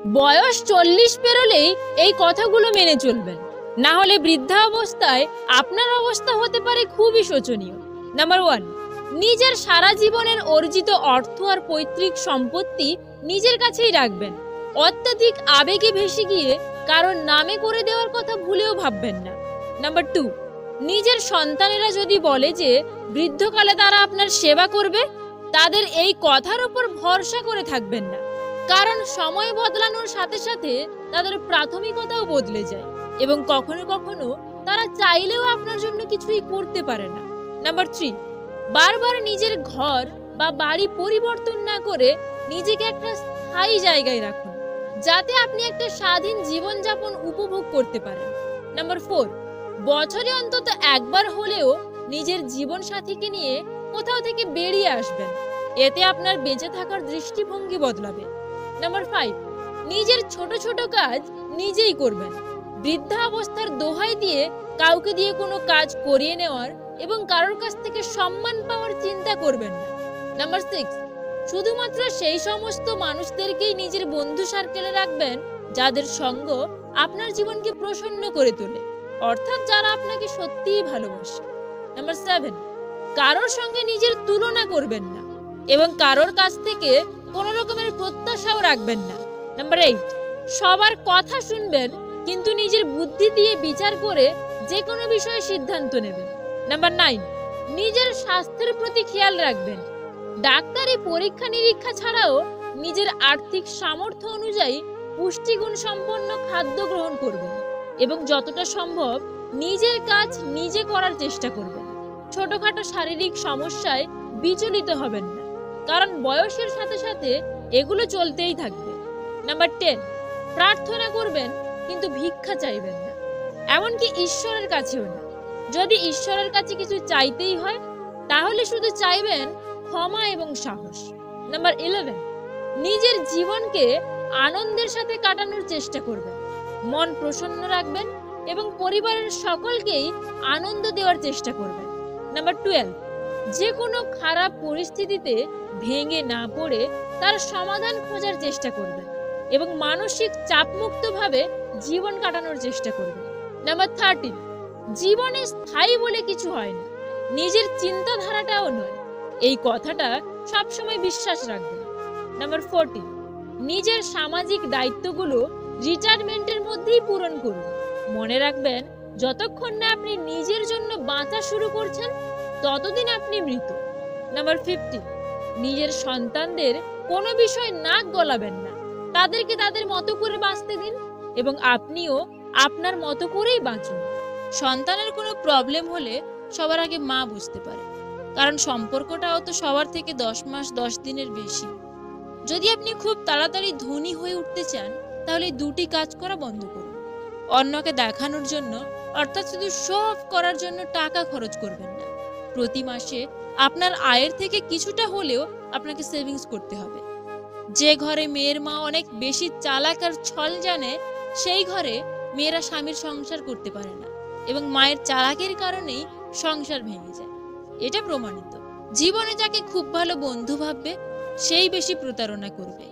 বয়স 40 পেরোলেই এই কথাগুলো মেনে চলবেন, না হলে বৃদ্ধাবস্থায় আপনার অবস্থা হতে পারে খুবই শোচনীয়। নাম্বার 1, নিজের সারা জীবনের অর্জিত অর্থ আর পৈতৃক সম্পত্তি নিজের কাছেই রাখবেন। অত্যাধিক আবেগে ভেসে গিয়ে কারোর নামে করে দেওয়ার কথা ভুলেও ভাববেন না। নাম্বার 2, নিজের সন্তানেরা যদি বলে যে বৃদ্ধকালে তারা আপনার সেবা করবে, তাদের এই কথার উপর ভরসা করে থাকবেন না, কারণ সময় বদলানোর সাথে সাথে তাদের প্রাথমিকতাও বদলে যায় এবং কখনো কখনো তারা চাইলেও আপনার জন্য কিছুই করতে পারে না। নাম্বার 3, বারবার নিজের ঘর বা বাড়ি পরিবর্তন না করে নিজেকে একটা স্থায়ী জায়গায় রাখুন, যাতে আপনি একটা স্বাধীন জীবনযাপন উপভোগ করতে পারেন। নাম্বার 4, বছরে অন্তত একবার হলেও নিজের জীবন সাথীকে নিয়ে কোথাও থেকে বেরিয়ে আসবেন, এতে আপনার বেঁচে থাকার দৃষ্টিভঙ্গি বদলাবে। নাম্বার 5, নিজের ছোট ছোট কাজ নিজেই করবেন। বৃদ্ধাবস্থার দোহাই দিয়ে কাউকে দিয়ে কোনো কাজ করিয়ে নেওয়ার এবং কারোর কাছ থেকে সম্মান পাওয়ার চিন্তা করবেন না। নাম্বার 6, শুধুমাত্র সেই সমস্ত মানুষদেরকেই নিজের বন্ধু সার্কেলে রাখবেন যাদের সঙ্গ আপনার জীবনকে প্রসন্ন করে তোলে, অর্থাৎ যারা আপনাকে সত্যিই ভালোবাসে। নাম্বার 7, কারোর সঙ্গে নিজের তুলনা করবেন না এবং কারোর কাছ থেকে কোনো রকমের প্রত্যাশাও রাখবেন না। নাম্বার 8, সবার কথা শুনবেন কিন্তু নিজের বুদ্ধি দিয়ে বিচার করে যে কোনো বিষয়ে সিদ্ধান্ত নেবেন। নাম্বার 9, নিজের স্বাস্থ্যের প্রতি খেয়াল রাখবেন। ডাক্তারি পরীক্ষা নিরীক্ষা ছাড়াও নিজের আর্থিক সামর্থ্য অনুযায়ী পুষ্টিগুণ সম্পন্ন খাদ্য গ্রহণ করবেন এবং যতটা সম্ভব নিজের কাজ নিজে করার চেষ্টা করবেন। ছোটখাটো শারীরিক সমস্যায় বিচলিত হবেন না, কারণ বয়সের সাথে সাথে এগুলো চলতেই থাকবে। নাম্বার 10, প্রার্থনা করবেন কিন্তু ভিক্ষা চাইবেন না, এমনকি ঈশ্বরের কাছেও না। যদি ঈশ্বরের কাছে কিছু চাইতেই হয় তাহলে শুধু চাইবেন ক্ষমা এবং সাহস। নাম্বার 11, নিজের জীবনকে আনন্দের সাথে কাটানোর চেষ্টা করবেন। মন প্রসন্ন রাখবেন এবং পরিবারের সকলকেই আনন্দ দেওয়ার চেষ্টা করবেন। নাম্বার 12, যে কোনো খারাপ পরিস্থিতিতে ভেঙে না পড়ে তার সমাধান খোঁজার চেষ্টা করবেন এবং মানসিক চাপমুক্তভাবে জীবন কাটানোর চেষ্টা করবেন। নাম্বার 13, জীবনে স্থায়ী বলে কিছু হয় না, নিজের চিন্তাধারাটাও নয়, এই কথাটা সবসময় বিশ্বাস রাখবেন। নাম্বার 14, নিজের সামাজিক দায়িত্বগুলো রিটায়ারমেন্টের মধ্যেই পূরণ করুন। মনে রাখবেন, যতক্ষণ না আপনি নিজের জন্য বাঁচা শুরু করছেন ততদিন আপনি মৃত। নাম্বার 15, নিজের সন্তানদের কোনো বিষয় নাক গলাবেন না, তাদেরকে তাদের মতো করে বাঁচতে দিন এবং আপনিও আপনার মতো করেই বাঁচুন। সন্তানের কোনো প্রবলেম হলে সবার আগে মা বুঝতে পারে, কারণ সম্পর্কটাও তো সবার থেকে 10 মাস 10 দিনের বেশি। যদি আপনি খুব তাড়াতাড়ি ধনী হয়ে উঠতে চান তাহলে দুটি কাজ করা বন্ধ করুন। অন্যকে দেখানোর জন্য, অর্থাৎ শুধু শো অফ করার জন্য টাকা খরচ করবেন না। প্রতি মাসে আপনার আয়ের থেকে কিছুটা হলেও আপনাকে সেভিংস করতে হবে। যে ঘরে মেয়ের মা অনেক বেশি চালাক আর ছল জানে, সেই ঘরে মেয়েরা স্বামীর সংসার করতে পারে না এবং মায়ের চালাকের কারণেই সংসার ভেঙে যায়। এটা প্রমাণিত। জীবনে যাকে খুব ভালো বন্ধু ভাববে সেই বেশি প্রতারণা করবে,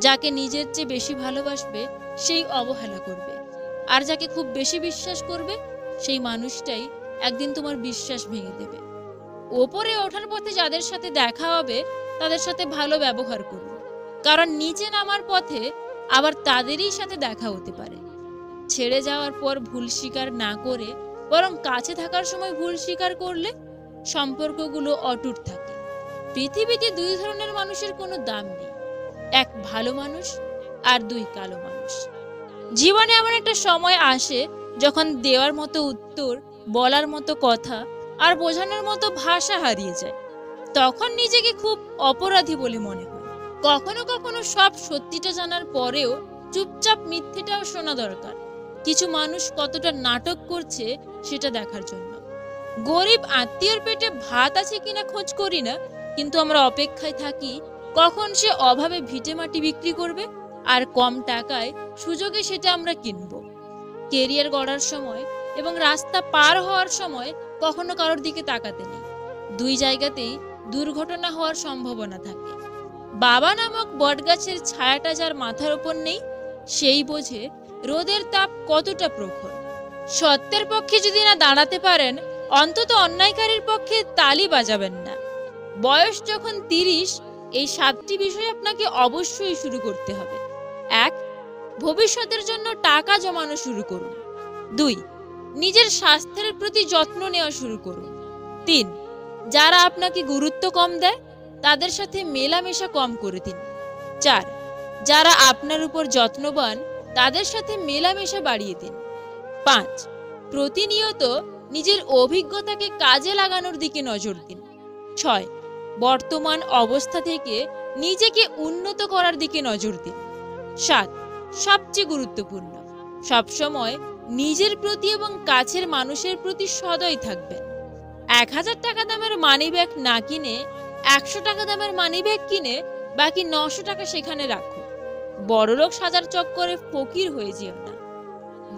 যাকে নিজের চেয়ে বেশি ভালোবাসবে সেই অবহেলা করবে, আর যাকে খুব বেশি বিশ্বাস করবে সেই মানুষটাই একদিন তোমার বিশ্বাস ভেঙে দেবে। ওপরে ওঠার পথে যাদের সাথে দেখা হবে তাদের সাথে ভালো ব্যবহার করুন, কারণ নিচে নামার পথে আবার তাদেরই সাথে দেখা হতে পারে। ছেড়ে যাওয়ার পর ভুল স্বীকার না করে বরং কাছে থাকার সময় ভুল স্বীকার করলে সম্পর্কগুলো অটুট থাকে। পৃথিবীতে 2 ধরনের মানুষের কোনো দাম নেই, এক ভালো মানুষ আর 2 কালো মানুষ। জীবনে এমন একটা সময় আসে যখন দেওয়ার মতো উত্তর, বলার মতো কথা আর বোঝানোর মতো ভাষা হারিয়ে যায়। তখন নিজেকে খুব অপরাধী বলে মনে হয়। কখনো কখনো সব সত্যিটা জানার পরেও চুপচাপ মিথ্যেটাও শোনা দরকার, কিছু মানুষ কতটা নাটক করছে সেটা দেখার জন্য। গরিব আত্মীয়র পেটে ভাত আছে কিনা খোঁজ করি না, কিন্তু আমরা অপেক্ষায় থাকি কখন সে অভাবে ভিটে মাটি বিক্রি করবে আর কম টাকায় সুযোগে সেটা আমরা কিনবো। কেরিয়ার গড়ার সময় এবং রাস্তা পার হওয়ার সময় কখনো কারোর দিকে তাকাতে নেই। 2 জায়গাতেই দুর্ঘটনা হওয়ার সম্ভাবনা থাকে। বাবা নামক বটগাছের ছায়াটা যার মাথার উপর নেই সেই বোঝে রোদের তাপ কতটা প্রখর। সত্যের পক্ষে যদি না দাঁড়াতে পারেন, অন্তত অন্যায়কারীর পক্ষে তালি বাজাবেন না। বয়স যখন 30, এই 7টি বিষয় আপনাকে অবশ্যই শুরু করতে হবে। 1. ভবিষ্যতের জন্য টাকা জমানো শুরু করুন। 2. নিজের স্বাস্থ্যের প্রতি যত্ন নেওয়া শুরু করুন। 3. যারা আপনাকে গুরুত্ব কম দেয় তাদের সাথে মেলামেশা কম করে দিন। 4. যারা আপনার উপর যত্নবান তাদের সাথে মেলামেশা বাড়িয়ে দিন। 5. প্রতিনিয়ত নিজের অভিজ্ঞতাকে কাজে লাগানোর দিকে নজর দিন। 6. বর্তমান অবস্থা থেকে নিজেকে উন্নত করার দিকে নজর দিন। 7. সবচেয়ে গুরুত্বপূর্ণ, সবসময় নিজের প্রতি এবং কাছের মানুষের প্রতি সদয় থাকবেন। 1000 টাকা দামের মানিব্যাগ না কিনে 100 টাকা দামের মানিব্যাগ কিনে বাকি 900 টাকা সেখানে রাখো। বড়লোক সাজার চক্করে ফকির হয়ে যেও না।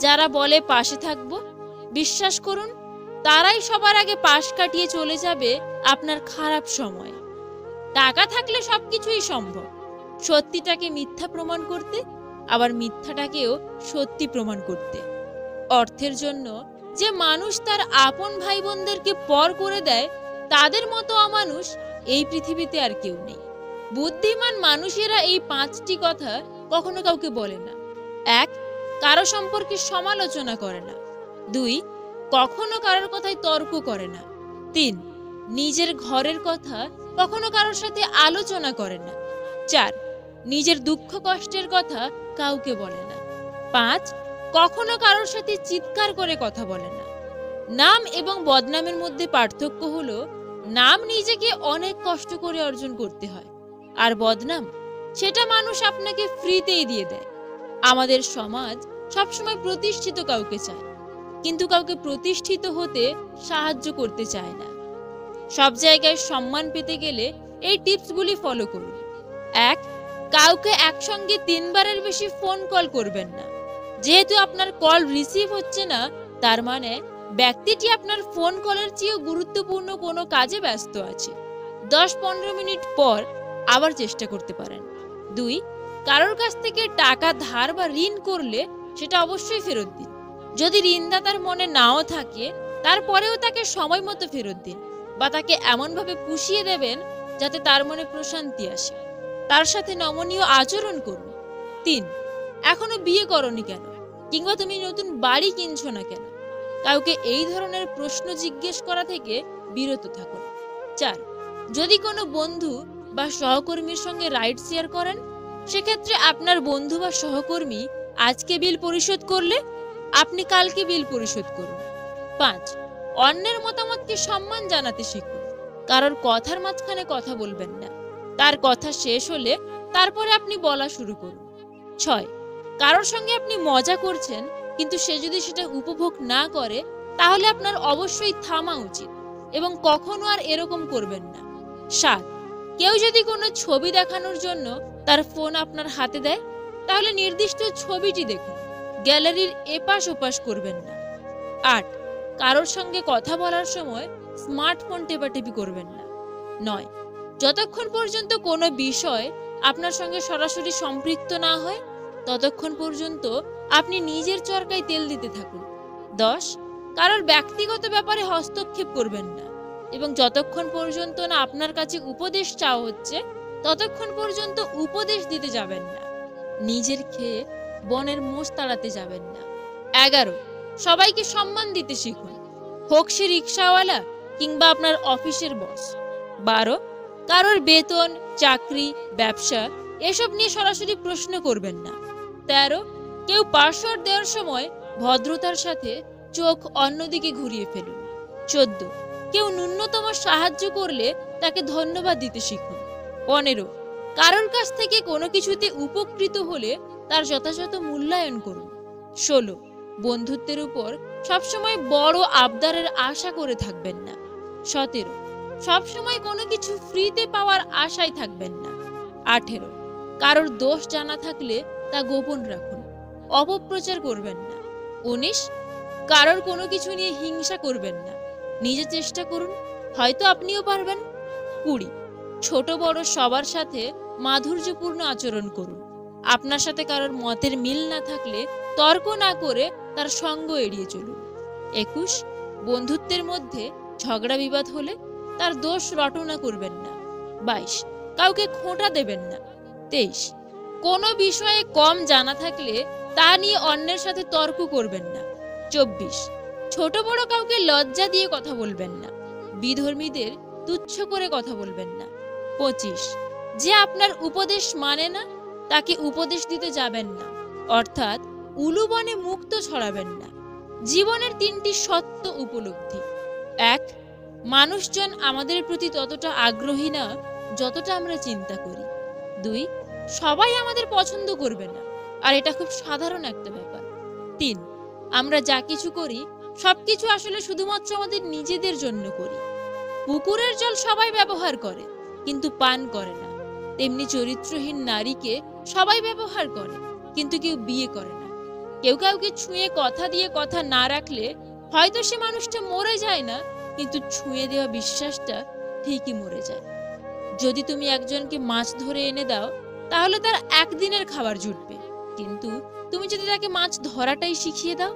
যারা বলে পাশে থাকবো, বিশ্বাস করুন তারাই সবার আগে পাশ কাটিয়ে চলে যাবে আপনার খারাপ সময়। টাকা থাকলে সবকিছুই সম্ভব, সত্যিটাকে মিথ্যা প্রমাণ করতে, আবার মিথ্যাটাকেও সত্যি প্রমাণ করতে। অর্থের জন্য যে মানুষ তার আপন ভাই বোনদেরকে পর করে দেয়, তাদের মতো অমানুষ এই পৃথিবীতে আর কেউ নেই। বুদ্ধিমান মানুষেরা এই 5টি কথা কখনো কাউকে বলে না। 1. কারো সম্পর্কে সমালোচনা করে না। 2. কখনো কারোর কথায় তর্ক করে না। 3. নিজের ঘরের কথা কখনো কারোর সাথে আলোচনা করে না। 4. নিজের দুঃখ কষ্টের কথা কাউকে বলে না। 5. কখনো কারোর সাথে চিৎকার করে কথা বলে না। নাম এবং বদনামের মধ্যে পার্থক্য হলো, নাম নিজেকে অনেক কষ্ট করে অর্জন করতে হয়, আর বদনাম সেটা মানুষ আপনাকে ফ্রিতেই দিয়ে দেয়। আমাদের সমাজ সবসময় প্রতিষ্ঠিত কাউকে চায়, কিন্তু কাউকে প্রতিষ্ঠিত হতে সাহায্য করতে চায় না। সব জায়গায় সম্মান পেতে গেলে এই টিপসগুলি ফলো করুন। 1. কাউকে একসঙ্গে 3 বারের বেশি ফোন কল করবেন না। যেহেতু আপনার কল রিসিভ হচ্ছে না, তার মানে ব্যক্তিটি আপনার ফোন কলের চেয়েও গুরুত্বপূর্ণ কোনো কাজে ব্যস্ত আছে। 10-15 মিনিট পর আবার চেষ্টা করতে পারেন। 2. কারোর কাছ থেকে টাকা ধার বা ঋণ করলে সেটা অবশ্যই ফেরত দিন। যদি ঋণদাতার মনে নাও থাকে, তারপরেও তাকে সময় মতো ফেরত দিন, বা তাকে এমনভাবে পুষিয়ে দেবেন যাতে তার মনে প্রশান্তি আসে। তার সাথে নমনীয় আচরণ করুন। 3. এখনো বিয়ে করনি কেন, কিংবা তুমি নতুন বাড়ি কিনছো না কেন? কাউকে এই ধরনের প্রশ্ন জিজ্ঞেস করা থেকে বিরত থাকুন। 4. যদি কোনো বন্ধু বা সহকর্মীর সঙ্গে রাইড শেয়ার করেন, সেক্ষেত্রে আপনার বন্ধু বা সহকর্মী আজকে বিল পরিশোধ করলে আপনি কালকে বিল পরিশোধ করুন। 5. অন্যের মতামতকে সম্মান জানাতে শিখুন। কারোর কথার মাঝখানে কথা বলবেন না, তার কথা শেষ হলে তারপরে আপনি বলা শুরু করুন। 6. কারোর সঙ্গে আপনি মজা করছেন, কিন্তু সে যদি সেটা উপভোগ না করে, তাহলে আপনার অবশ্যই থামা উচিত এবং কখনো আর এরকম করবেন না। 7. কেউ যদি কোনো ছবি দেখানোর জন্য তার ফোন আপনার হাতে দেয়, তাহলে নির্দিষ্ট ছবিটি দেখুন, গ্যালারির এপাশ ওপাশ করবেন না। 8. কারোর সঙ্গে কথা বলার সময় স্মার্টফোন টেপাটেপি করবেন না। 9. যতক্ষণ পর্যন্ত কোনো বিষয় আপনার সঙ্গে সরাসরি সম্পৃক্ত না হয়, ততক্ষণ পর্যন্ত আপনি নিজের চরকায় তেল দিতে থাকুন। 10. কারোর ব্যক্তিগত ব্যাপারে হস্তক্ষেপ করবেন না, এবং যতক্ষণ পর্যন্ত না আপনার কাছে উপদেশ চাওয়া হচ্ছে, ততক্ষণ পর্যন্ত উপদেশ দিতে যাবেন না। নিজের খেয়ে বনের মোষ তাড়াতে যাবেন না। 11. সবাইকে সম্মান দিতে শিখুন, হোক সে রিক্সাওয়ালা কিংবা আপনার অফিসের বস। 12. কারোর বেতন, চাকরি, ব্যবসা এসব নিয়ে সরাসরি প্রশ্ন করবেন না। 13. কেউ পাসওয়ার্ড দেওয়ার সময় ভদ্রতার সাথে চোখ অন্যদিকে ঘুরিয়ে ফেলুন। 14. কেউ ন্যূনতম সাহায্য করলে তাকে ধন্যবাদ দিতে শিখুন। 15. কারোর কাছ থেকে কোনো কিছুতে উপকৃত হলে তার যথাযথ মূল্যায়ন করুন। 16. বন্ধুত্বের উপর সবসময় বড় আবদারের আশা করে থাকবেন না। 17. সবসময় কোনো কিছু ফ্রিতে পাওয়ার আশায় থাকবেন না। 18. কারোর দোষ জানা থাকলে তা গোপন রাখুন, অপপ্রচার করবেন না। 19. কারোর কোনো কিছু নিয়ে হিংসা করবেন না, নিজে চেষ্টা করুন, হয়তো আপনিও পারবেন। 20. ছোট বড় সবার সাথে মাধুর্যপূর্ণ আচরণ করুন, আপনার সাথে কারোর মতের মিল না থাকলে তর্ক না করে তার সঙ্গ এড়িয়ে চলুন। 21, বন্ধুত্বের মধ্যে ঝগড়া বিবাদ হলে তার দোষ রটনা করবেন না। 22, কাউকে খোঁটা দেবেন না। 23, কোনো বিষয়ে কম জানা থাকলে তা নিয়ে অন্যের সাথে তর্ক করবেন না। 24, ছোট বড় কাউকে লজ্জা দিয়ে কথা বলবেন না। বিধর্মীদের তুচ্ছ করে কথা বলবেন না। 25, যে আপনার উপদেশ মানে না তাকে উপদেশ দিতে যাবেন না, অর্থাৎ উলুবনে মুক্ত ছড়াবেন না। জীবনের 3টি সত্য উপলব্ধি। 1, মানুষজন আমাদের প্রতি ততটা আগ্রহী না যতটা আমরা চিন্তা করি। 2, সবাই আমাদের পছন্দ করবে না, আর এটা খুব সাধারণ একটা ব্যাপার। 3, আমরা যা কিছু করি সবকিছু আসলে শুধুমাত্র আমাদের নিজেদের জন্য করি। পুকুরের জল সবাই ব্যবহার করে কিন্তু পান করে না, তেমনি চরিত্রহীন নারীকে সবাই ব্যবহার করে কিন্তু কেউ বিয়ে করে না। কেউ কাউকে ছুঁয়ে কথা দিয়ে কথা না রাখলে হয়তো সে মানুষটা মরে যায় না, কিন্তু ছুঁয়ে দেওয়া বিশ্বাসটা ঠিকই মরে যায়। যদি তুমি একজনকে মাছ ধরে এনে দাও তাহলে তার একদিনের খাবার জুটবে, কিন্তু তুমি যদি তাকে মাছ ধরাটাই শিখিয়ে দাও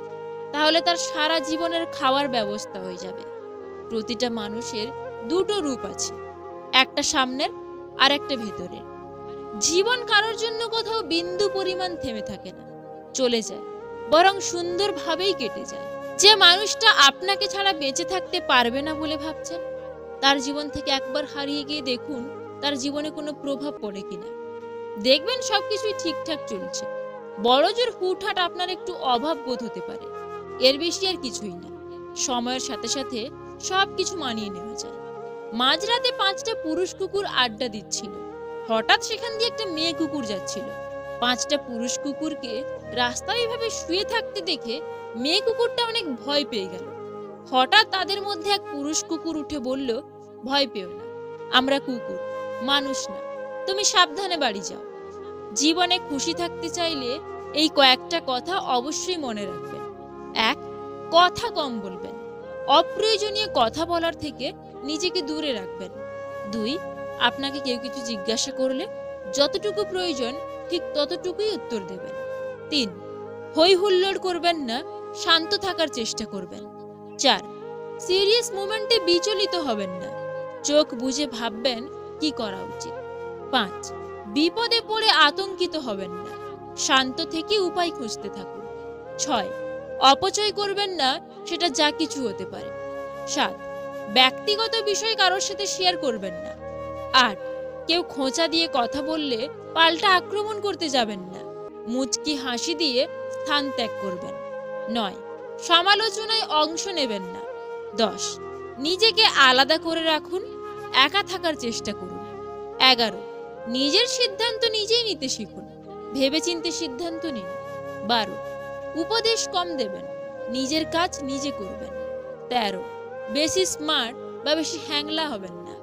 তাহলে তার সারা জীবনের খাওয়ার ব্যবস্থা হয়ে যাবে। প্রতিটা মানুষের 2টো রূপ আছে, একটা সামনের আর একটা ভেতরের। জীবন কারোর জন্য কোথাও বিন্দু পরিমাণ থেমে থাকে না, চলে যায়, বরং সুন্দরভাবেই কেটে যায়। যে মানুষটা আপনাকে ছাড়া বেঁচে থাকতে পারবে না বলে ভাবছেন, তার জীবন থেকে একবার হারিয়ে গিয়ে দেখুন তার জীবনে কোনো প্রভাব পড়ে কিনা। দেখবেন সবকিছুই ঠিকঠাক চলছে। বড়জোর হুটহাট আপনার একটু অভাব বোধ হতে পারে, এর বেশি আর কিছুই না। সময়ের সাথে সাথে সবকিছু মানিয়ে নেওয়া যায়। মাঝরাতে 5টা পুরুষ কুকুর আড্ডা দিচ্ছিল। হঠাৎ সেখান দিয়ে একটা মেয়ে কুকুর যাচ্ছিল। 5টা পুরুষ কুকুরকে রাস্তায় এভাবে শুয়ে থাকতে দেখে মেয়ে কুকুরটা অনেক ভয় পেয়ে গেল। হঠাৎ তাদের মধ্যে এক পুরুষ কুকুর উঠে বলল, ভয় পেও না, আমরা কুকুর, মানুষ না, তুমি সাবধানে বাড়ি যাও। জীবনে খুশি থাকতে চাইলে এই কয়েকটা কথা অবশ্যই মনে রাখবেন। 1, কথা কম বলবেন, অপ্রয়োজনীয় কথা বলার থেকে নিজেকে দূরে রাখবেন। 2, আপনাকে কেউ কিছু জিজ্ঞাসা করলে যতটুকু প্রয়োজন ঠিক ততটুকুই উত্তর দেবেন। 3, হই হুল্লোড় করবেন না, শান্ত থাকার চেষ্টা করবেন। 4, সিরিয়াস মোমেন্টে বিচলিত হবেন না, চোখ বুজে ভাববেন কি করা উচিত। 5, বিপদে পড়ে আতঙ্কিত হবেন না, শান্ত থেকে উপায় খুঁজতে থাকুন। 6, অপচয় করবেন না, সেটা যা কিছু হতে পারে। 7, ব্যক্তিগত বিষয় কারোর সাথে শেয়ার করবেন না। 8, কেউ খোঁচা দিয়ে কথা বললে পাল্টা আক্রমণ করতে যাবেন না, মুচকি হাসি দিয়ে স্থান ত্যাগ করবেন। 9, সমালোচনায় অংশ নেবেন না। 10, নিজেকে আলাদা করে রাখুন, একা থাকার চেষ্টা করুন। 11, নিজের সিদ্ধান্ত নিজেই নিতে শিখুন, ভেবেচিন্তে সিদ্ধান্ত নিন। 12, উপদেশ কম দেবেন, নিজের কাজ নিজে করবেন। 13, বেশি স্মার্ট বা বেশি হ্যাংলা হবেন না।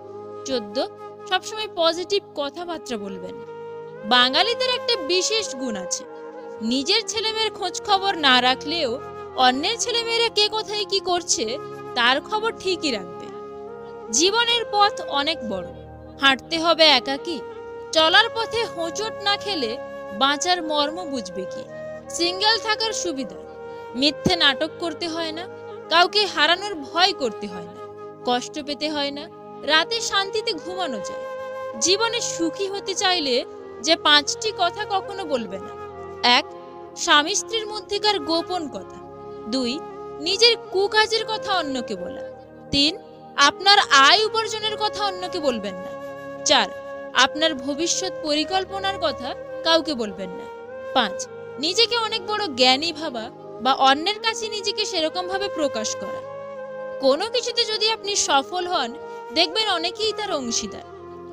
14, সবসময় পজিটিভ কথাবার্তা বলবেন। বাঙালিদের একটা বিশেষ গুণ আছে, নিজের ছেলেমেয়ের খোঁজ খবর না রাখলেও অন্যের ছেলেমেয়েরা কে কোথায় কি করছে তার খবর ঠিকই রাখবে। জীবনের পথ অনেক বড়, হাঁটতে হবে একাকী, চলার পথে হোঁচট না খেলে বাঁচার মর্ম বুঝবে কি। সিঙ্গেল থাকার সুবিধা, মিথ্যে নাটক করতে হয় না, কাউকে হারানোর ভয় করতে হয় না, কষ্ট পেতে হয় না, রাতে শান্তিতে ঘুমানো যায়। জীবনে সুখী হতে চাইলে যে 5টি কথা কখনো বলবে না। 1, স্বামী স্ত্রীর মধ্যেকার গোপন কথা। 2, নিজের কুকাজের কথা অন্যকে বলা। 3, আপনার আয় উপার্জনের কথা অন্যকে বলবেন না। 4, আপনার ভবিষ্যৎ পরিকল্পনার কথা কাউকে বলবেন না। 5, নিজেকে অনেক বড় জ্ঞানী ভাবা বা অন্যের কাছে নিজেকে সেরকম ভাবে প্রকাশ করা। কোনো কিছুতে যদি আপনি সফল হন দেখবেন অনেকেই তার অংশীদার,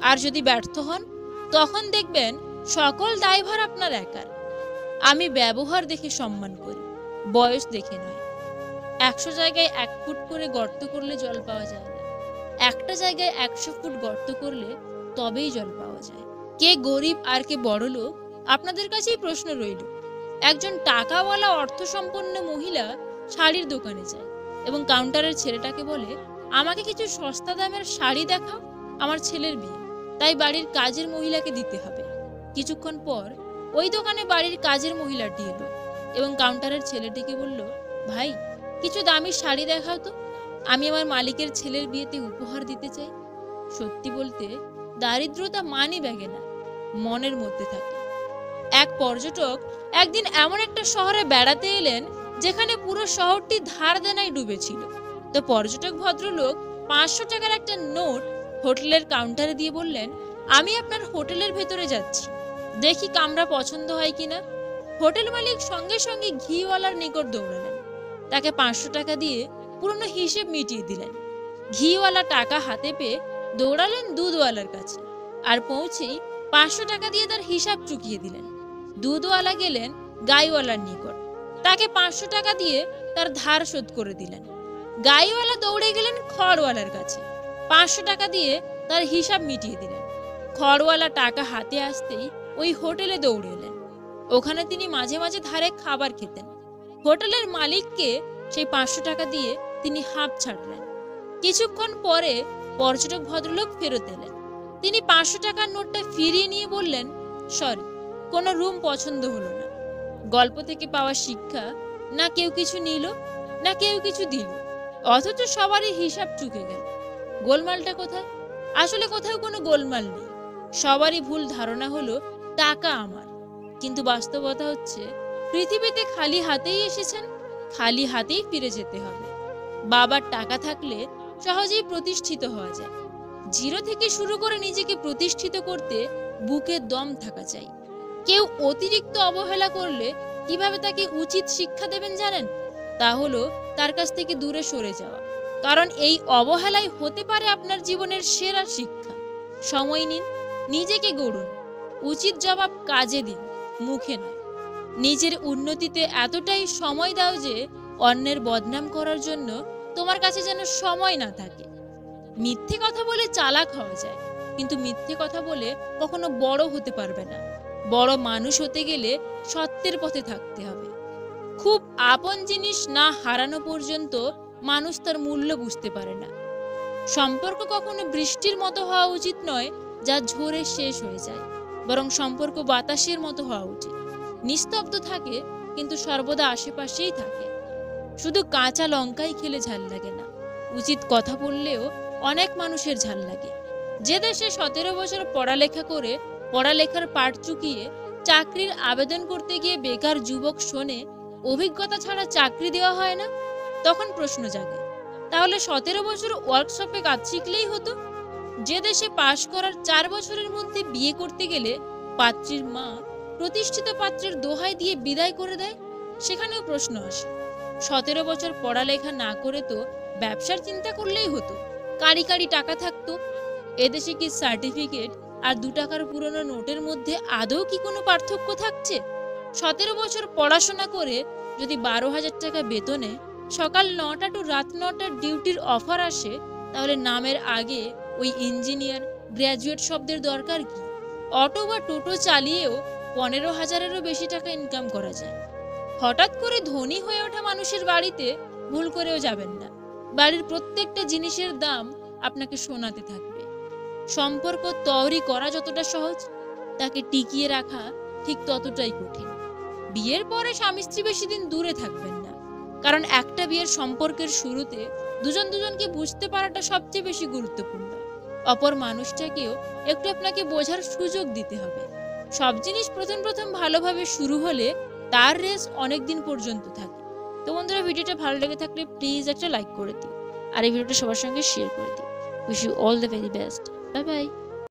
আর যদি ব্যর্থ হন তখন দেখবেন সকল দায়ভার আপনার একার। আমি ব্যবহার দেখে সম্মান করি, বয়স দেখে নয়। 100 জায়গায় 1 ফুট করে গর্ত করলে জল পাওয়া যায় না, একটা জায়গায় 100 ফুট গর্ত করলে তবেই জল পাওয়া যায়। কে গরিব আর কে বড়লোক আপনাদের কাছেই প্রশ্ন রইল। একজন টাকাওয়ালা অর্থসম্পন্ন মহিলা শাড়ির দোকানে যায় এবং কাউন্টারের ছেলেটাকে বলে, আমাকে কিছু সস্তা দামের শাড়ি দেখাও, আমার ছেলের বিয়ে, তাই বাড়ির কাজের মহিলাকে দিতে হবে। কিছুক্ষণ পর ওই দোকানে বাড়ির কাজের মহিলাটি এলো এবং কাউন্টারের ছেলেটিকে বলল, ভাই কিছু দামি শাড়ি দেখাও তো, আমি আমার মালিকের ছেলের বিয়েতে উপহার দিতে চাই। সত্যি বলতে দারিদ্রতা মানি ব্যাগে না, মনের মধ্যে থাকে। এক পর্যটক একদিন এমন একটা শহরে বেড়াতে এলেন যেখানে পুরো শহরটি ধার দেনায় ডুবেছিল। তো পর্যটক ভদ্রলোক 500 টাকার একটা নোট হোটেলের কাউন্টারে দিয়ে বললেন, আমি আপনার হোটেলের ভেতরে যাচ্ছি, দেখি কামরা পছন্দ হয় কিনা। হোটেল মালিক সঙ্গে সঙ্গে ঘিওয়ালার নিকট দৌড়ালেন, তাকে 500 টাকা দিয়ে পুরনো হিসেব মিটিয়ে দিলেন। ঘিওয়ালা টাকা হাতে পেয়ে দৌড়ালেন দুধওয়ালার কাছে, আর পৌঁছেই 500 টাকা দিয়ে তার হিসাব চুকিয়ে দিলেন। দুধওয়ালা গেলেন গাইওয়ালার নিকট, তাকে 500 টাকা দিয়ে তার ধার শোধ করে দিলেন। গাইওয়ালা দৌড়ে গেলেন খড়ওয়ালার কাছে, 500 টাকা দিয়ে তার হিসাব মিটিয়ে দিলেন। খড়ওয়ালা টাকা হাতে আসতেই ওই হোটেলে দৌড়ে এলেন। ওখানে তিনি মাঝে মাঝে ধারে খাবার খেতেন। হোটেলের মালিককে সেই 500 টাকা দিয়ে তিনি হাঁপ ছাড়লেন। কিছুক্ষণ পরে পর্যটক ভদ্রলোক ফেরত এলেন। তিনি 500 টাকার নোটটা ফিরিয়ে নিয়ে বললেন, সরি, কোনো রুম পছন্দ হলো না। গল্প থেকে পাওয়া শিক্ষা, না কেউ কিছু নিল না কেউ কিছু দিল, অথচ সবারই হিসাব চুকে গেল। গোলমালটা কোথায়? আসলে কোথাও কোনো গোলমাল নেই। সবারই ভুল ধারণা হলো টাকা আমার, কিন্তু বাস্তবতা হচ্ছে পৃথিবীতে খালি হাতেই এসেছেন, খালি হাতেই ফিরে যেতে হবে। বাবার টাকা থাকলে সহজেই প্রতিষ্ঠিত হওয়া যায়। জিরো থেকে শুরু করে নিজেকে প্রতিষ্ঠিত করতে বুকে দম থাকা চাই। কেউ অতিরিক্ত অবহেলা করলে কিভাবে তাকে উচিত শিক্ষা দেবেন জানেন? তা হলো তার কাছ থেকে দূরে সরে যাওয়া। কারণ এই অবহেলাই হতে পারে আপনার জীবনের সেরা শিক্ষা। সময় নিন, নিজেকে গড়ুন, উচিত জবাব কাজে দিন, মুখে নয়। নিজের উন্নতিতে এতটাই সময় দাও যে অন্যের বদনাম করার জন্য তোমার কাছে যেন সময় না থাকে। মিথ্যে কথা বলে চালাক হওয়া যায়, কিন্তু মিথ্যে কথা বলে কখনো বড় হতে পারবে না। বড় মানুষ হতে গেলে সত্যের পথে থাকতে হবে। খুব আপন জিনিস না হারানো পর্যন্ত মানুষ তার মূল্য বুঝতে পারে না। সম্পর্ক কখনো বৃষ্টির মতো হওয়া উচিত নয় যা ঝরে শেষ হয়ে যায়, বরং সম্পর্ক বাতাসের মতো হওয়া উচিত, নিস্তব্ধ থাকে কিন্তু সর্বদা আশেপাশেই থাকে। শুধু কাঁচা লঙ্কাই খেলে ঝাল লাগে না, উচিত কথা বললেও অনেক মানুষের ঝাল লাগে। যে দেশে 17 বছর পড়ালেখা করে পড়ালেখার পাঠ চুকিয়ে চাকরির আবেদন করতে গিয়ে বেকার যুবক শোনে অভিজ্ঞতা ছাড়া চাকরি দেওয়া হয় না, তখন প্রশ্ন জাগে, তাহলে 17 বছর ওয়ার্কশপে কাজ শিখলেই হতো। যে দেশে পাশ করার 4 বছরের মধ্যে বিয়ে করতে গেলে পাত্রীর মা প্রতিষ্ঠিত পাত্রের দোহাই দিয়ে বিদায় করে দেয়, সেখানেও প্রশ্ন আসে, 17 বছর পড়ালেখা না করে তো ব্যবসার চিন্তা করলেই হতো, কারি কারি টাকা থাকতো। এদেশে কি সার্টিফিকেট আর 2 টাকার পুরনো নোটের মধ্যে আদৌ কি কোনো পার্থক্য থাকছে? 17 বছর পড়াশোনা করে যদি 12,000 টাকা বেতনে সকাল 9টা টু রাত 9টার ডিউটির অফার আসে, তাহলে নামের আগে ওই ইঞ্জিনিয়ার গ্র্যাজুয়েট শব্দের দরকার কি? অটো বা টোটো চালিয়েও 15,000-এরও বেশি টাকা ইনকাম করা যায়। হঠাৎ করে ধনী হয়ে ওঠা মানুষের বাড়িতে ভুল করেও যাবেন না। বাড়ির প্রত্যেকটা জিনিসের দাম আপনাকে শোনাতে থাকবে। সম্পর্ক তৈরি করা যতটা সহজ, তাকে টিকিয়ে রাখা ঠিক ততটাই কঠিন। বিয়ের পরে স্বামী স্ত্রী বেশি দিন দূরে থাকবেন না, কারণ একটা বিয়ের সম্পর্কের শুরুতে দুজন দুজনকে বুঝতে পারাটা সবচেয়ে বেশি গুরুত্বপূর্ণ। অপর মানুষটাকেও একটু আপনাকে বোঝার সুযোগ দিতে হবে। সব জিনিস প্রথম প্রথম ভালোভাবে শুরু হলে তার রেস অনেক দিন পর্যন্ত থাকে। তো বন্ধুরা, ভিডিওটা ভালো লেগে থাকলে প্লিজ একটা লাইক করে দিও, আর এই ভিডিওটা সবার সঙ্গে শেয়ার করে দিও। Wish you all the very best. Bye by.